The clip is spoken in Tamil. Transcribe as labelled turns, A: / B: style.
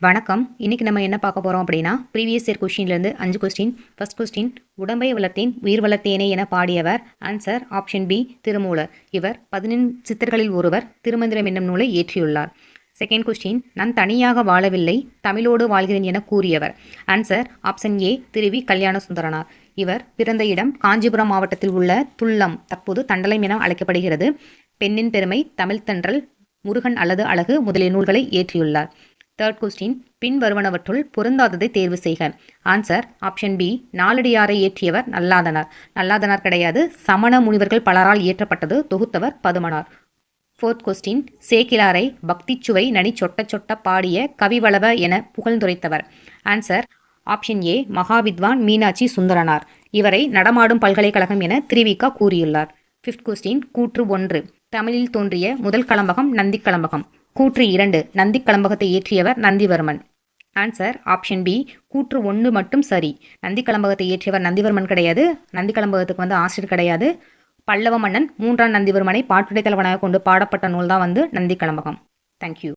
A: வணக்கம். இன்னைக்கு நம்ம என்ன பார்க்க போறோம் அப்படின்னா, ப்ரீவியஸ் இயர் கொஸ்டின்லேருந்து 5 கொஸ்டின். ஃபர்ஸ்ட் கொஸ்டின், உடம்பை வளர்த்தேன் உயிர் வளர்த்தேனே என பாடியவர். Answer option B Thirumoolar. இவர் 15 சித்தர்களில் ஒருவர். திருமந்திரம் என்னும் நூலை இயற்றியுள்ளார். செகண்ட் கொஸ்டின், நான் தனியாக வாழவில்லை தமிழோடு வாழ்கிறேன் என கூறியவர். ஆன்சர் ஆப்ஷன் ஏ திருவி கல்யாண சுந்தரனார். இவர் பிறந்த இடம் காஞ்சிபுரம் மாவட்டத்தில் உள்ள துல்லம், தற்போது தண்டலம் என அழைக்கப்படுகிறது. பெண்ணின் பெருமை, தமிழ் தென்றல், முருகன் அல்லது அழகு முதலிய நூல்களை இயற்றியுள்ளார். தேர்ட் கொஸ்டின், பின் வருவனவற்றுள் பொருந்தாததை தேர்வு செய்க. ஆன்சர் ஆப்ஷன் பி நாலடியாரை இயற்றியவர் நல்லாதனார். நல்லாதனார் கிடையாது, சமண முனிவர்கள் பலரால் இயற்றப்பட்டது. தொகுத்தவர் பதுமனார். ஃபோர்த் கொஸ்டின், சேக்கிலாரை பக்தி சுவை நனி சொட்ட சொட்ட பாடிய கவிவளவ என புகழ்ந்துரைத்தவர். Answer option A Mahavidwan Meenakshi Sundaranar. இவரை நடமாடும் பல்கலைக்கழகம் என திருவிக கூறியுள்ளார். ஃபிஃப்த் கொஸ்டின், கூற்று 1, தமிழில் தோன்றிய முதல் களம்பகம் நந்தி களம்பகம். கூற்று 2, நந்தி களம்பகத்தை இயற்றியவர் நந்திவர்மன். ஆன்சர் ஆப்ஷன் பி கூற்று 1 மட்டும் சரி. நந்தி களம்பகத்தை இயற்றியவர் நந்திவர்மன் கிடையாது. நந்தி களம்பகத்துக்கு ஆசிரியர் கிடையாது. பல்லவ மன்னன் 3ஆம் நந்திவர்மனை பாட்டுடை தலைவனாக கொண்டு பாடப்பட்ட நூல் தான் நந்தி களம்பகம். தேங்க்யூ.